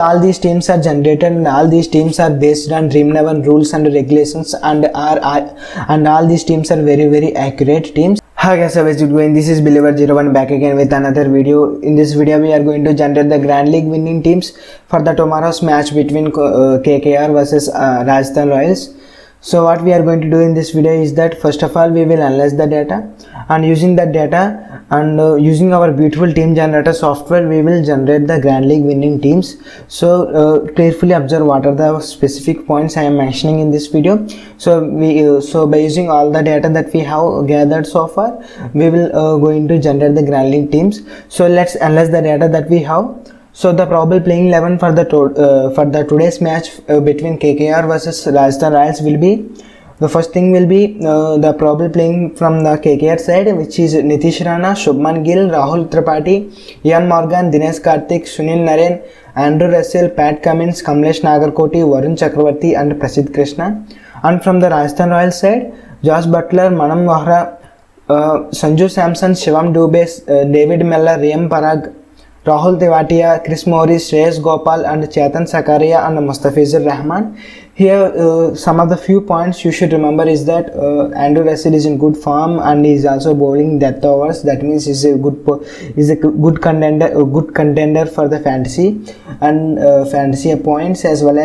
All these teams are generated and all these teams are based on Dream11 rules and regulations, and all these teams are very accurate teams. Hi guys, how is it going? This is Believer01 back again with another video. In this video we are going to generate the Grand League winning teams for the tomorrow's match between KKR versus Rajasthan Royals. So what we are going to do in this video is that first of all we will analyze the data, and using that data and using our beautiful team generator software we will generate the Grand League winning teams. So carefully observe what are the specific points I am mentioning in this video. So by using all the data that we have gathered so far, we will going to generate the Grand League teams. So let's analyze the data that we have. So the probable playing 11 for the today's match between KKR versus Rajasthan Royals will be, the first thing will be the probable playing from the KKR side, which is Nitish Rana, Shubman Gill, Rahul Tripathi, Ian Morgan, Dinesh Karthik, Sunil Narine, Andrew Russell, Pat Cummins, Kamlesh Nagarkoti, Varun Chakravarti and Prasidh Krishna. And from the Rajasthan Royals side, Josh Butler, Manam Mohra, Sanju Samson, Shivam Dubey, David Mellor, Riyam Parag, Rahul Tewatia, Chris Morris, Shreyas Gopal and Chetan Sakaria and Mustafizur Rahman. Here some of the few points you should remember is that Andrew Russell is in good form and he is also bowling death overs. That means he is a good contender for the fantasy and fantasy points, as well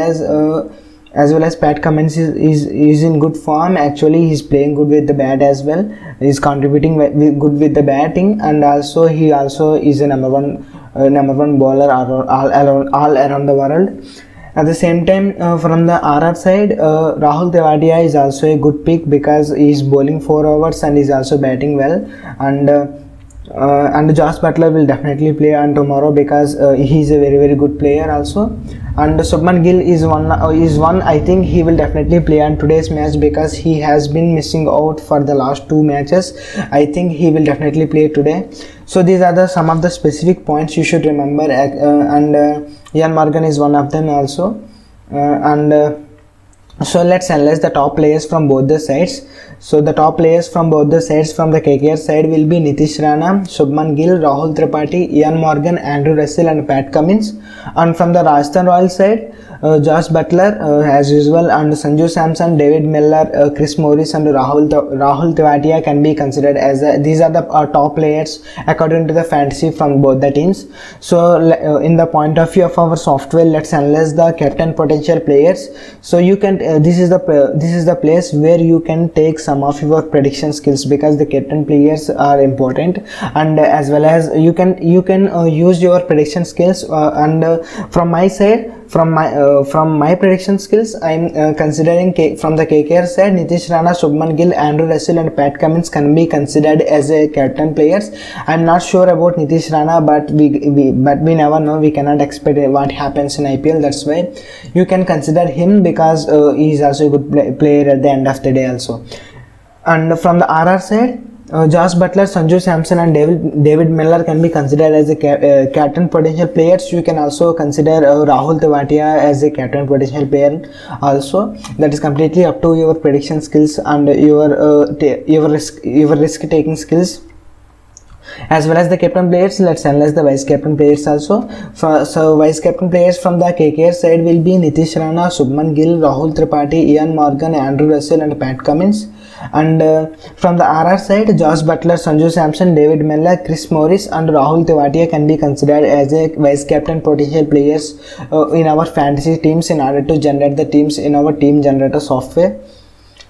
as Pat Cummins is in good form. Actually, he's playing good with the bat as well. He's contributing good with the batting, and also he is a number one bowler all around the world. At the same time, from the RR side, Rahul Tewatia is also a good pick because he is bowling 4 overs and is also batting well. And Josh Butler will definitely play on tomorrow because he is a very good player also. And Shubman Gill is one I think he will definitely play on today's match because he has been missing out for the last 2 matches. I think he will definitely play today. So these are some of the specific points you should remember, and Ian Morgan is one of them also. So let's analyze the top players from both the sides. So the top players from both the sides, from the KKR side will be Nitish Rana, Shubman Gill, Rahul Tripathi, Ian Morgan, Andrew Russell and Pat Cummins. And from the Rajasthan Royals side, Josh Butler as usual, and Sanju Samson, David Mellor, Chris Morris and Rahul Tewatia can be considered as these are the top players according to the fantasy from both the teams. So in the point of view of our software, let's analyze the captain potential players. So you can this is the place where you can take some of your prediction skills, because the captain players are important, and as well as you can use your prediction skills, and from my side, from my prediction skills, I'm considering from the KKR side, Nitish Rana, Shubman Gill, Andrew Russell and Pat Cummins can be considered as a captain players. I'm not sure about Nitish Rana, but we never know. We cannot expect what happens in IPL. That's why you can consider him, because he is also a good player at the end of the day also. And from the RR side, Josh Butler, Sanju Samson and David Mellor can be considered as a captain potential players. You can also consider Rahul Tewatia as a captain potential player also. That is completely up to your prediction skills and your risk taking skills. As well as the captain players, let's analyze the vice captain players also. So vice captain players from the KKR side will be Nitish Rana, Shubman Gill, Rahul Tripathi, Ian Morgan, Andrew Russell and Pat Cummins. And from the RR side, Josh Butler, Sanju Samson, David Mellor, Chris Morris and Rahul Tewatia can be considered as a vice captain potential players in our fantasy teams, in order to generate the teams in our team generator software.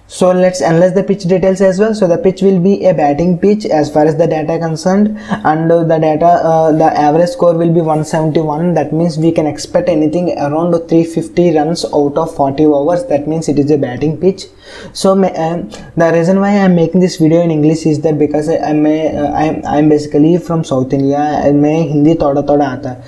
So let's analyze the pitch details as well. So the pitch will be a batting pitch as far as the data concerned, and the average score will be 171. That means we can expect anything around 350 runs out of 40 overs. That means it is a batting pitch. So the reason why I am making this video in English is that because I'm basically from South India and मैं हिंदी थोड़ा आता है.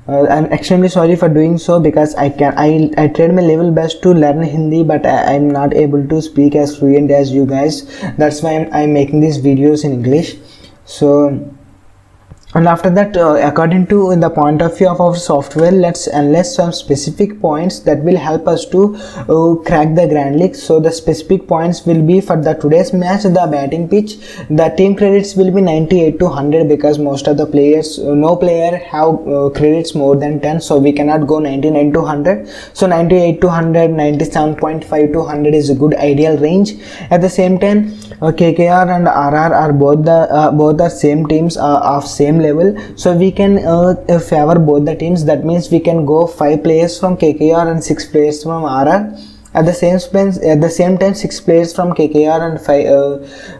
I'm extremely sorry for doing so, because I tried my level best to learn Hindi, but I'm not able to speak as fluent as you guys. That's why I'm making these videos in English. So And after that, according to the point of view of our software, let's analyze some specific points that will help us to crack the Grand League. So the specific points will be for the today's match, the batting pitch, the team credits will be 98 to 100 because most of the players, no player have credits more than 10, so we cannot go 99 to 100. So 98 to 100, 97.5 to 100 is a good ideal range. At the same time, KKR and RR are both the same teams of same level, so we can favor both the teams. That means we can go 5 players from KKR and 6 players from RR. At the same time 6 players from KKR and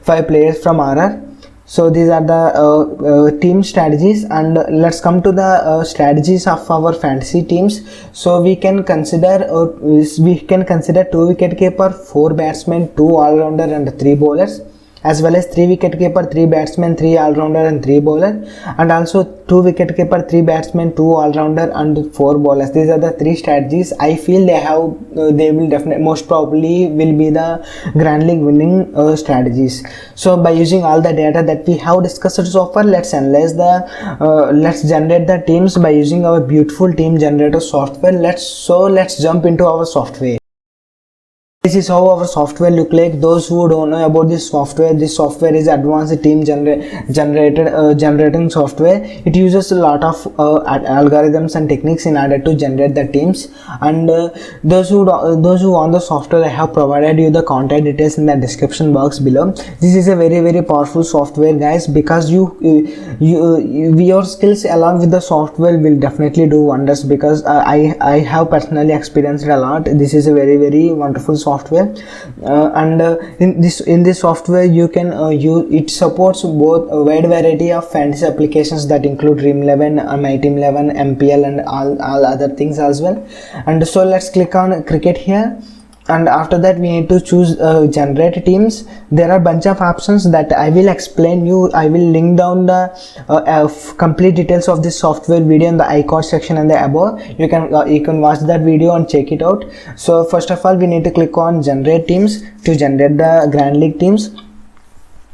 5 players from RR. So these are the team strategies, and let's come to the strategies of our fantasy teams. So we can consider 2 wicket keeper, 4 batsmen, 2 all-rounder and 3 bowlers, as well as 3 wicket keeper, 3 batsmen, 3 all-rounder and 3 bowler, and also 2 wicket keeper, 3 batsmen, 2 all-rounder and 4 bowlers. These are the 3 strategies. I feel they will definitely most probably will be the Grand League winning strategies. So by using all the data that we have discussed so far, let's analyze let's generate the teams by using our beautiful team generator software. Let's jump into our software. This is how our software look like. Those who don't know about this software is advanced team generating software. It uses a lot of algorithms and techniques in order to generate the teams, and those who want the software, I have provided you the contact details in the description box below. This is a very, very powerful software, guys, because your skills along with the software will definitely do wonders, because I have personally experienced it a lot. This is a very, very wonderful software, and in this software you can it supports both a wide variety of fantasy applications that include Dream 11, My Team 11, MPL and all other things as well. And so let's click on cricket here, and after that we need to choose generate teams. There are bunch of options that I will explain you. I will link down the complete details of this software video in the iCard section and the above. You can watch that video and check it out. So first of all, we need to click on generate teams to generate the Grand League teams.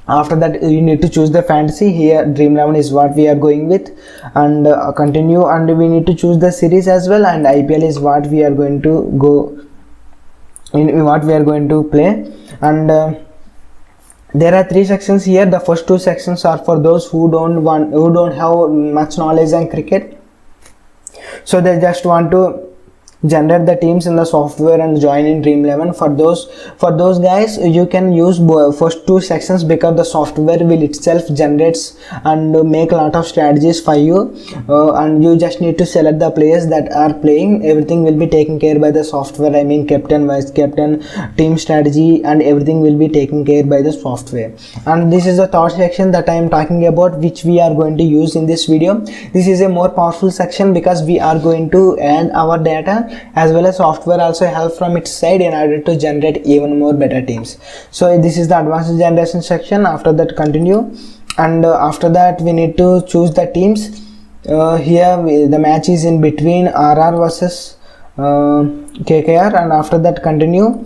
After that, you need to choose the fantasy. Here Dream 11 is what we are going with, and continue, and we need to choose the series as well, and IPL is what we are going to go in, what we are going to play. And there are 3 sections here. The first 2 sections are for those who don't have much knowledge on cricket, so they just want to generate the teams in the software and join in Dream 11. For those guys, you can use first 2 sections, because the software will itself generates and make a lot of strategies for you, and you just need to select the players that are playing. Everything will be taken care by the software. I mean captain, vice captain, team strategy, and everything will be taken care by the software. And this is the third section that I am talking about, which we are going to use in this video. This is a more powerful section because we are going to add our data, as well as software also help from its side in order to generate even more better teams. So this is the advanced generation section. After that, continue, and after that we need to choose the teams. Here the match is in between RR versus KKR, and after that continue,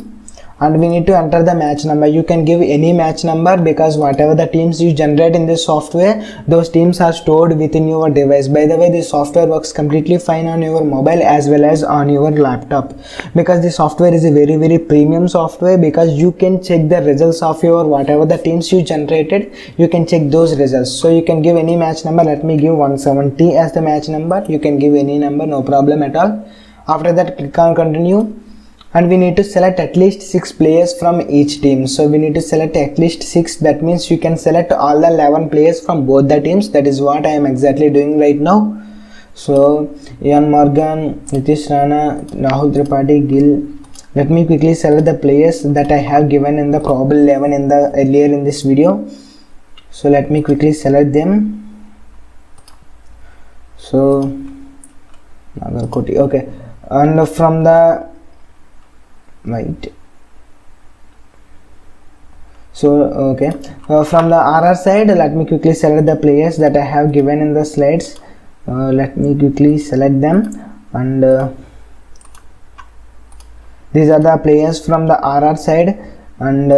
and we need to enter the match number. You can give any match number, because whatever the teams you generate in this software, those teams are stored within your device. By the way, this software works completely fine on your mobile as well as on your laptop, because this software is a very, very premium software, because you can check the results of your whatever the teams you generated. You can check those results. So you can give any match number. Let me give 170 as the match number. You can give any number, no problem at all. After that, click on continue, and we need to select at least 6 players from each team. So we need to select at least 6. That means you can select all the 11 players from both the teams. That is what I am exactly doing right now. So Ian Morgan, Nitish Rana, Rahul Tripathi, Gill. Let me quickly select the players that I have given in the probable 11 in the earlier in this video. So let me quickly select them. So Nagarkoti, okay, and from the right, so okay, from the RR side, let me quickly select the players that I have given in the slides. Let me quickly select them, and these are the players from the RR side. and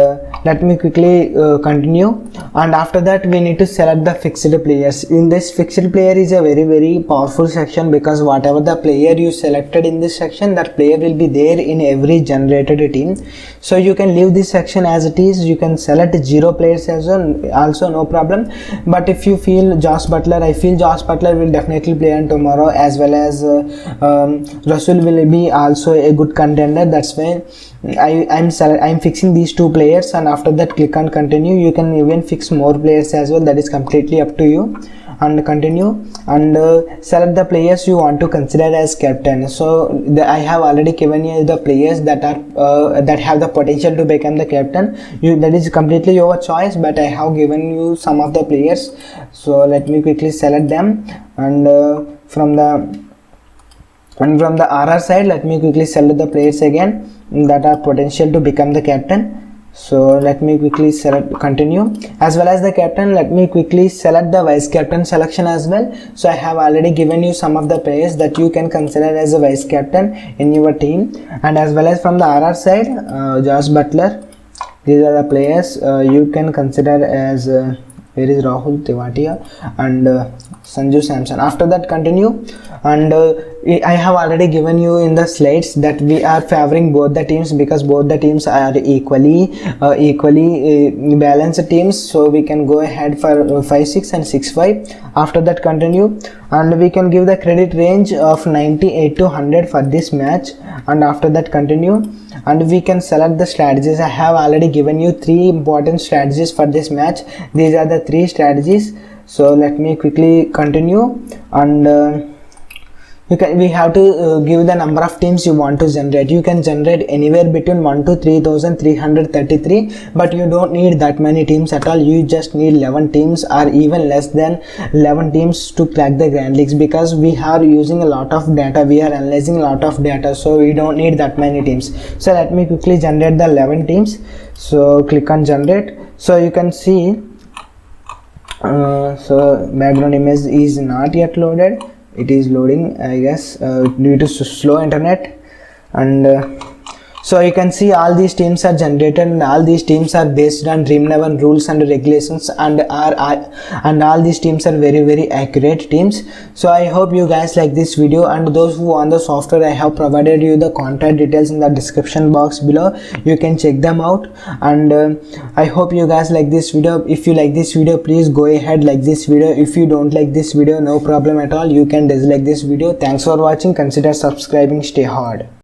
let me quickly continue. And after that we need to select the fixed players. In this, fixed player is a very powerful section, because whatever the player you selected in this section, that player will be there in every generated team. So you can leave this section as it is. You can select 0 players as well, also no problem. But if you feel Josh Butler, I feel Josh Butler will definitely play on tomorrow, as well as Russell will be also a good contender. That's why I'm fixing these 2 players, and after that click on continue. You can even fix more players as well, that is completely up to you. And continue, and select the players you want to consider as captain. So I have already given you the players that are that have the potential to become the captain. That is completely your choice, but I have given you some of the players. So let me quickly select them, and from the RR side, let me quickly select the players again that are potential to become the captain. So let me quickly select continue. As well as the captain, let me quickly select the vice captain selection as well. So I have already given you some of the players that you can consider as a vice captain in your team. And as well as from the RR side, Josh Butler, these are the players you can consider as where is Rahul Tewatia and Sanju Samson. After that continue, and I have already given you in the slides that we are favoring both the teams, because both the teams are equally balanced teams. So we can go ahead for 5-6 and 6-5. After that continue, and we can give the credit range of 98 to 100 for this match. And after that continue, and we can select the strategies. I have already given you 3 important strategies for this match. These are the 3 strategies. So let me quickly continue, and we have to give the number of teams you want to generate. You can generate anywhere between 1 to 3,333, but you don't need that many teams at all. You just need 11 teams or even less than 11 teams to crack the Grand Leagues, because we are using a lot of data, we are analyzing a lot of data, so we don't need that many teams. So let me quickly generate the 11 teams. So click on generate. So you can see so background image is not yet loaded. It is loading, I guess, due to slow internet. And so you can see all these teams are generated, and all these teams are based on Dream11 rules and regulations, and all these teams are very accurate teams. So I hope you guys like this video, and those who want the software, I have provided you the contact details in the description box below. You can check them out, and I hope you guys like this video. If you like this video, please go ahead like this video. If you don't like this video, no problem at all, you can dislike this video. Thanks for watching. Consider subscribing. Stay hard.